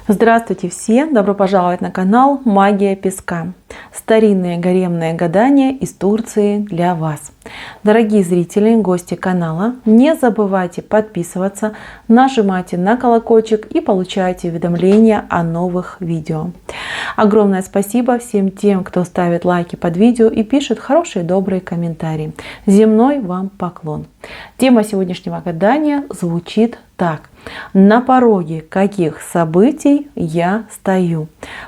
Здравствуйте все! Добро пожаловать на канал Магия Песка. Старинные гаремные гадания из Турции для вас. Дорогие зрители, гости канала, не забывайте подписываться, нажимайте на колокольчик и получайте уведомления о новых видео. Огромное спасибо всем тем, кто ставит лайки под видео и пишет хорошие добрые комментарии. Земной вам поклон. Тема сегодняшнего гадания звучит так. На пороге каких событий я стою?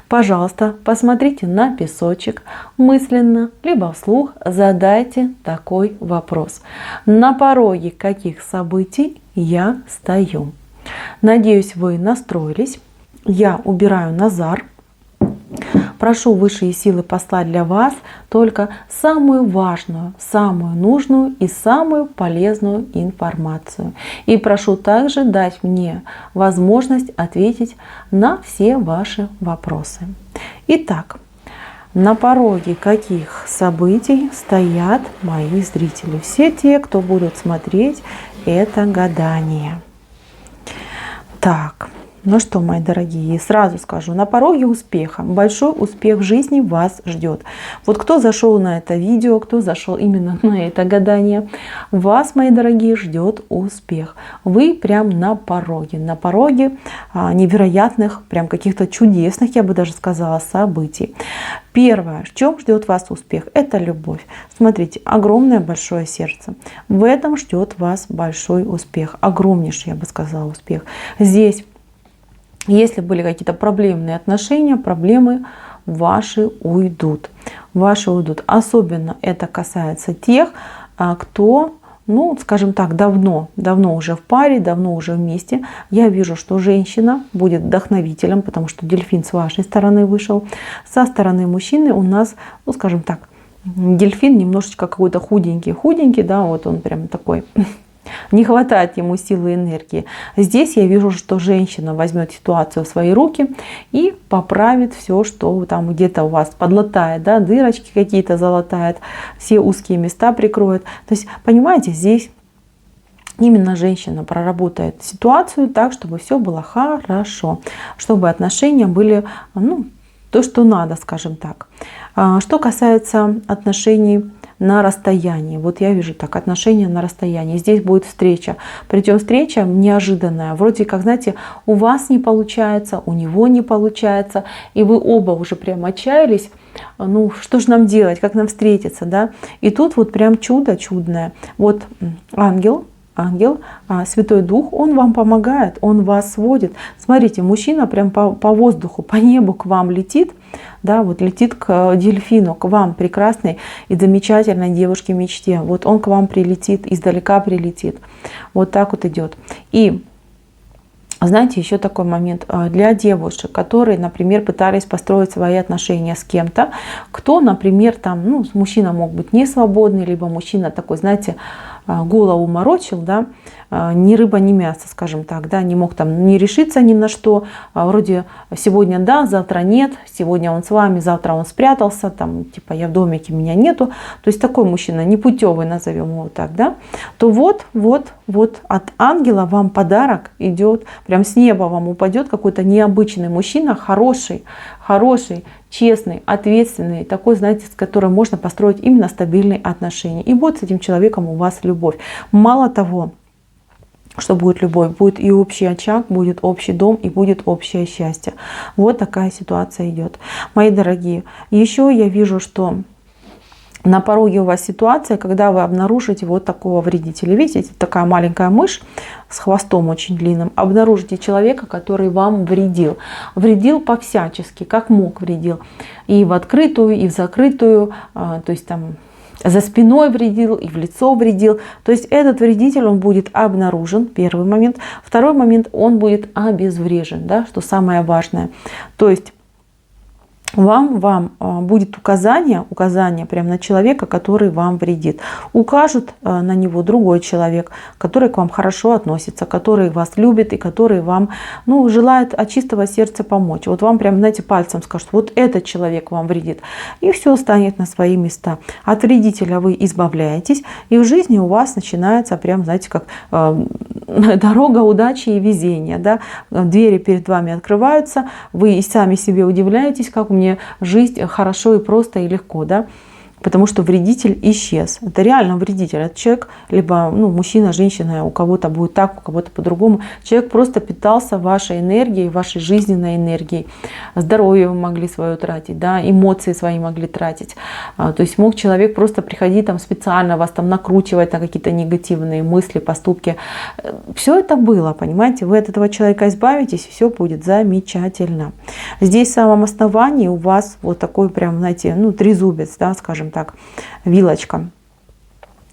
Пожалуйста, посмотрите на песочек, мысленно, либо вслух задайте такой вопрос. На пороге каких событий я стою? Надеюсь, вы настроились. Я убираю Назар. Прошу высшие силы послать для вас только самую важную, самую нужную и самую полезную информацию. И прошу также дать мне возможность ответить на все ваши вопросы. Итак, на пороге каких событий стоят мои зрители? Все те, кто будут смотреть это гадание. Так. Ну что, мои дорогие, сразу скажу, на пороге успеха, большой успех в жизни вас ждет. Вот кто зашел на это видео, кто зашел именно на это гадание, вас, мои дорогие, ждет успех. Вы прям на пороге невероятных, прям каких-то чудесных, я бы даже сказала, событий. Первое, в чем ждет вас успех, это любовь. Смотрите, огромное большое сердце. В этом ждет вас большой успех, огромнейший, я бы сказала, успех. Здесь, если были какие-то проблемные отношения, проблемы ваши уйдут. Особенно это касается тех, кто, ну, скажем так, давно уже в паре, давно уже вместе. Я вижу, что женщина будет вдохновителем, потому что дельфин с вашей стороны вышел. Со стороны мужчины у нас, ну, скажем так, дельфин немножечко какой-то худенький, да, вот он прям такой. Не хватает ему силы и энергии. Здесь я вижу, что женщина возьмет ситуацию в свои руки и поправит все, что там где-то у вас подлатает, да, дырочки какие-то залатает, все узкие места прикроет. То есть, понимаете, здесь именно женщина проработает ситуацию так, чтобы все было хорошо, чтобы отношения были, ну, то, что надо, скажем так. Что касается отношений на расстоянии. Вот я вижу так, отношения на расстоянии. Здесь будет встреча. Причем встреча неожиданная. Вроде как, знаете, у вас не получается, у него не получается. И вы оба уже прям отчаялись. Ну, что же нам делать, как нам встретиться, да? И тут вот прям чудо чудное. Вот ангел, Святой Дух, он вам помогает, он вас сводит. Смотрите, мужчина прям по воздуху, по небу к вам летит, да, вот летит к дельфину, к вам, прекрасной и замечательной девушке-мечте. Вот он к вам прилетит, издалека прилетит. Вот так вот идет. И знаете, еще такой момент для девушек, которые, например, пытались построить свои отношения с кем-то, кто, например, там, ну, мужчина мог быть не свободный, либо мужчина такой, знаете, голову морочил, да, ни рыба, ни мясо, скажем так, да, не мог там не решиться ни на что, вроде сегодня да, завтра нет, сегодня он с вами, завтра он спрятался, там, типа я в домике, меня нету, то есть такой мужчина, непутевый, назовем его так, да, то вот от ангела вам подарок идет, прям с неба вам упадет какой-то необычный мужчина, хороший, честный, ответственный, такой, знаете, с которым можно построить именно стабильные отношения. И будет с этим человеком у вас любовь. Мало того, что будет любовь, будет и общий очаг, будет общий дом и будет общее счастье. Вот такая ситуация идет. Мои дорогие, еще я вижу, что на пороге у вас ситуация, когда вы обнаружите вот такого вредителя. Видите, такая маленькая мышь с хвостом очень длинным. Обнаружите человека, который вам вредил. Вредил по-всячески, как мог вредил. И в открытую, и в закрытую. То есть там за спиной вредил, и в лицо вредил. То есть этот вредитель, он будет обнаружен, первый момент. Второй момент, он будет обезврежен, да, что самое важное. То есть вам будет указание прямо на человека, который вам вредит. Укажет на него другой человек, который к вам хорошо относится, который вас любит и который вам, ну, желает от чистого сердца помочь. Вот вам прям, знаете, пальцем скажут, вот этот человек вам вредит. И все станет на свои места. От вредителя вы избавляетесь, и в жизни у вас начинается прям, знаете, как дорога удачи и везения. Да? Двери перед вами открываются, вы и сами себе удивляетесь, как мне жизнь хорошо и просто и легко, да, потому что вредитель исчез. Это реально вредитель. Это человек, либо мужчина, женщина, у кого-то будет так, у кого-то по-другому. Человек просто питался вашей энергией, вашей жизненной энергией. Здоровье вы могли свое тратить, да, эмоции свои могли тратить. То есть мог человек просто приходить там специально вас там накручивать на какие-то негативные мысли, поступки. Все это было, понимаете? Вы от этого человека избавитесь, и все будет замечательно. Здесь в самом основании у вас вот такой прям, знаете, трезубец, да, скажем так, вилочка.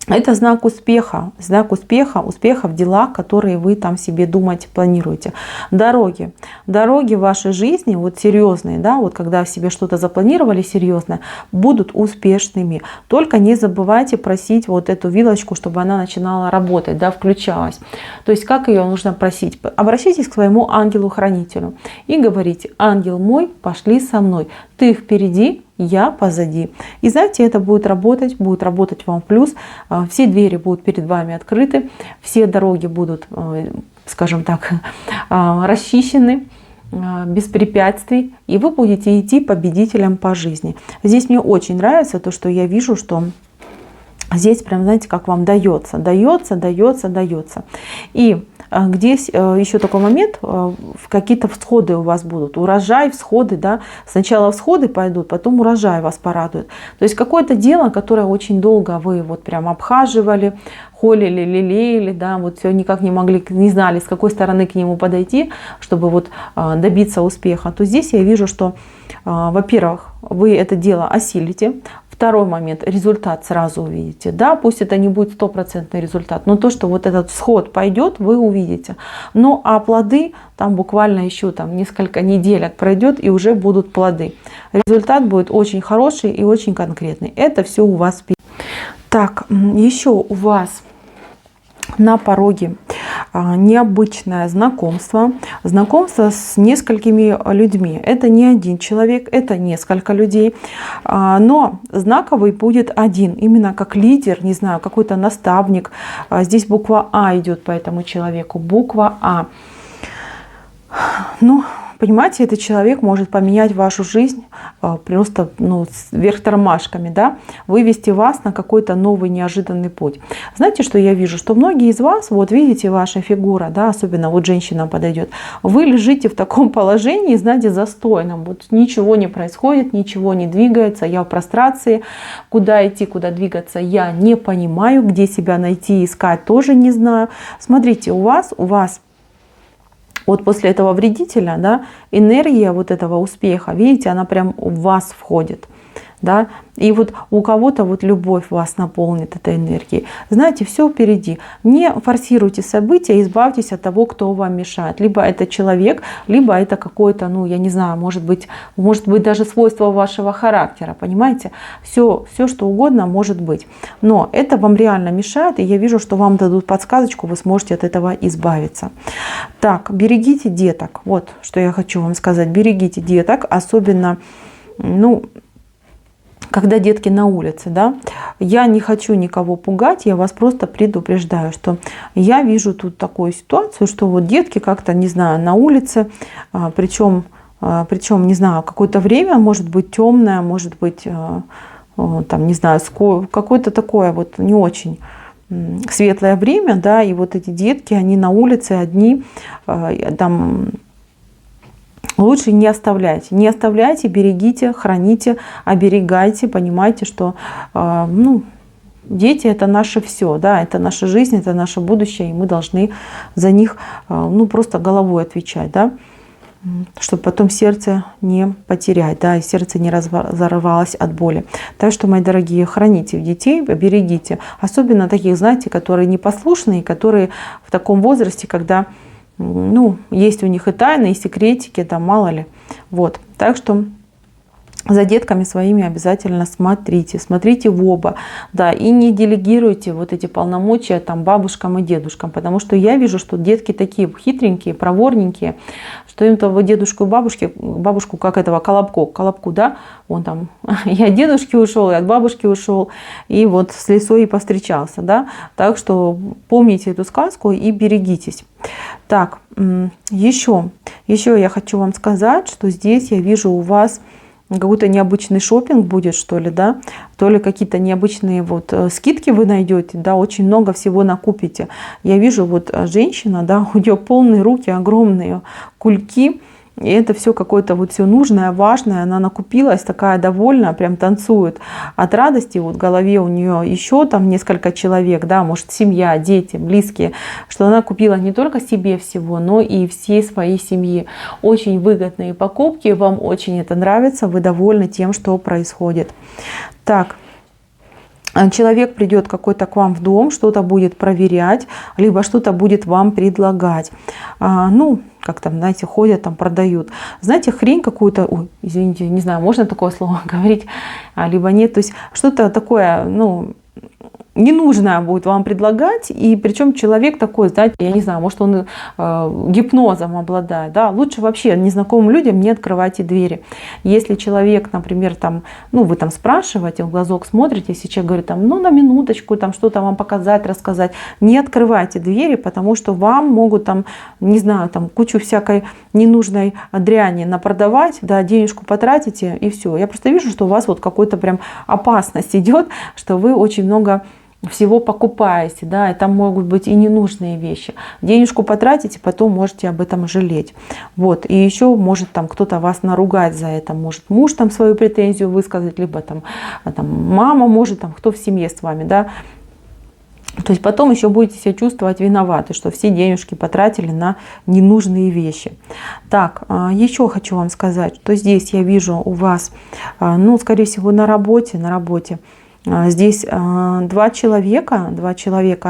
Это знак успеха в делах, которые вы там себе думаете, планируете. Дороги в вашей жизни, вот серьезные, да, вот когда себе что-то запланировали серьезное, будут успешными. Только не забывайте просить вот эту вилочку, чтобы она начинала работать, да, включалась. То есть как ее нужно просить? Обращайтесь к своему ангелу-хранителю и говорите: ангел мой, пошли со мной, ты впереди, я позади. И знаете, это будет работать вам в плюс. Все двери будут перед вами открыты, все дороги будут, скажем так, расчищены, без препятствий, и вы будете идти победителем по жизни. Здесь мне очень нравится то, что я вижу, что здесь прям, знаете, как вам дается. И здесь еще такой момент, какие-то всходы у вас будут, урожай, всходы, да, сначала всходы пойдут, потом урожай вас порадует. То есть какое-то дело, которое очень долго вы вот прям обхаживали, холили, лелеяли, да, вот все никак не знали, с какой стороны к нему подойти, чтобы вот добиться успеха, то здесь я вижу, что, во-первых, вы это дело осилите. Второй момент, результат сразу увидите. Да, пусть это не будет стопроцентный результат, но то, что вот этот всход пойдет, вы увидите. Ну а плоды, там буквально еще там несколько недель пройдет, и уже будут плоды. Результат будет очень хороший и очень конкретный. Это все у вас. Так, еще у вас на пороге необычное знакомство с несколькими людьми. Это не один человек, это несколько людей, но знаковый будет один, именно как лидер, не знаю, какой-то наставник. Здесь буква А идет по этому человеку, буква А. Ну, понимаете, этот человек может поменять вашу жизнь просто вверх тормашками, да, вывести вас на какой-то новый неожиданный путь. Знаете, что я вижу? Что многие из вас, вот видите, ваша фигура, да, особенно вот женщина подойдет, вы лежите в таком положении, знаете, застойном, вот ничего не происходит, ничего не двигается, я в прострации, куда идти, куда двигаться, я не понимаю, где себя найти, искать тоже не знаю. Смотрите, у вас вот после этого вредителя, да, энергия вот этого успеха, видите, она прям в вас входит. Да? И вот у кого-то вот любовь вас наполнит этой энергией. Знаете, все впереди. Не форсируйте события, избавьтесь от того, кто вам мешает. Либо это человек, либо это какое-то, я не знаю, может быть даже свойство вашего характера, понимаете? Все, что угодно может быть. Но это вам реально мешает, и я вижу, что вам дадут подсказочку, вы сможете от этого избавиться. Так, берегите деток. Вот что я хочу вам сказать. Берегите деток, особенно, когда детки на улице, да, я не хочу никого пугать, я вас просто предупреждаю, что я вижу тут такую ситуацию, что вот детки как-то, не знаю, на улице, причем, не знаю, какое-то время, может быть, темное, может быть, там, не знаю, какое-то такое вот не очень светлое время, да, и вот эти детки, они на улице одни, там, лучше не оставляйте, берегите, храните, оберегайте, понимайте, что дети — это наше все, да, это наша жизнь, это наше будущее, и мы должны за них просто головой отвечать, да, чтобы потом сердце не потерять, да, и сердце не разорвалось от боли. Так что, мои дорогие, храните детей, берегите, особенно таких, знаете, которые непослушные, которые в таком возрасте, когда есть у них и тайны, и секретики, там мало ли. Вот. Так что за детками своими обязательно смотрите, смотрите в оба, да, и не делегируйте вот эти полномочия там бабушкам и дедушкам, потому что я вижу, что детки такие хитренькие, проворненькие, что им того дедушку и бабушку как этого колобку, да, он там и от дедушки ушел, и от бабушки ушел, и вот с лисой и повстречался, да, так что помните эту сказку и берегитесь. Так, еще я хочу вам сказать, что здесь я вижу у вас какой-то необычный шопинг будет, что ли, да, то ли какие-то необычные вот скидки вы найдете, да, очень много всего накупите. Я вижу вот женщина, да, у нее полные руки, огромные кульки, и это все какое-то вот все нужное, важное, она накупилась, такая довольная, прям танцует от радости, вот в голове у нее еще там несколько человек, да, может семья, дети, близкие, что она купила не только себе всего, но и всей своей семье. Очень выгодные покупки, вам очень это нравится, вы довольны тем, что происходит. Так. Человек придет какой-то к вам в дом, что-то будет проверять, либо что-то будет вам предлагать. Ну, как там, знаете, ходят, там продают. Знаете, хрень какую-то, ой, извините, не знаю, можно такое слово говорить, либо нет. То есть что-то такое, ну, ненужное будет вам предлагать, и причем человек такой, знаете, я не знаю, может он гипнозом обладает, да, лучше вообще незнакомым людям не открывайте двери. Если человек, например, там, ну, вы там спрашиваете, в глазок смотрите, если человек говорит, там, ну, на минуточку, там, что-то вам показать, рассказать, не открывайте двери, потому что вам могут там, не знаю, там, кучу всякой ненужной дряни напродавать, да, денежку потратите, и все. Я просто вижу, что у вас вот какой-то прям опасность идет, что вы очень много всего покупаете, да, и там могут быть и ненужные вещи. Денежку потратите, потом можете об этом жалеть. Вот, и еще может там кто-то вас наругать за это, может муж там свою претензию высказать, либо там мама может, там кто в семье с вами, да. То есть потом еще будете себя чувствовать виноваты, что все денежки потратили на ненужные вещи. Так, еще хочу вам сказать, что здесь я вижу у вас, ну, скорее всего, на работе, здесь два человека,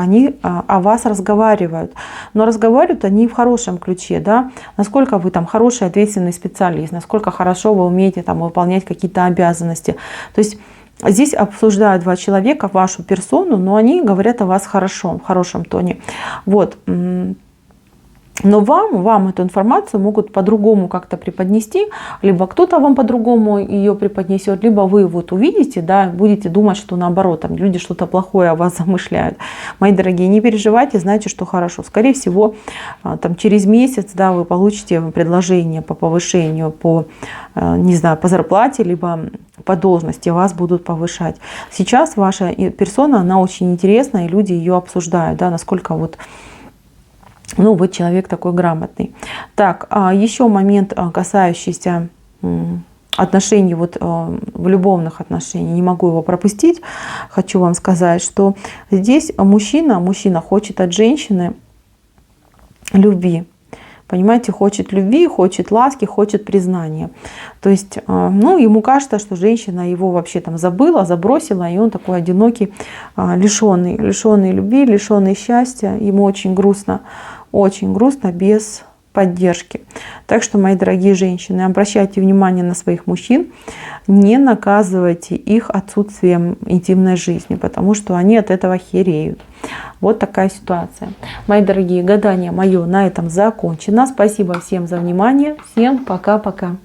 они о вас разговаривают. Но разговаривают они в хорошем ключе, да, насколько вы там хороший, ответственный специалист, насколько хорошо вы умеете там выполнять какие-то обязанности. То есть здесь обсуждают два человека вашу персону, но они говорят о вас хорошо, в хорошем тоне. Вот. Но вам эту информацию могут по-другому как-то преподнести, либо кто-то вам по-другому ее преподнесет, либо вы вот увидите, да, будете думать, что наоборот, там люди что-то плохое о вас замышляют. Мои дорогие, не переживайте, знайте, что хорошо. Скорее всего, там, через месяц, да, вы получите предложение по повышению, не знаю, по зарплате, либо по должности, вас будут повышать. Сейчас ваша персона, она очень интересна, и люди ее обсуждают, да, насколько вот, ну, вы человек такой грамотный. Так, еще момент, касающийся отношений, вот в любовных отношениях, не могу его пропустить. Хочу вам сказать, что здесь мужчина хочет от женщины любви. Понимаете, хочет любви, хочет ласки, хочет признания. То есть, ну, ему кажется, что женщина его вообще там забросила, и он такой одинокий, лишенный любви, лишенный счастья. Ему очень грустно без поддержки. Так что, мои дорогие женщины, обращайте внимание на своих мужчин, не наказывайте их отсутствием интимной жизни, потому что они от этого хереют. Вот такая ситуация. Мои дорогие, гадание мое на этом закончено. Спасибо всем за внимание. Всем пока-пока.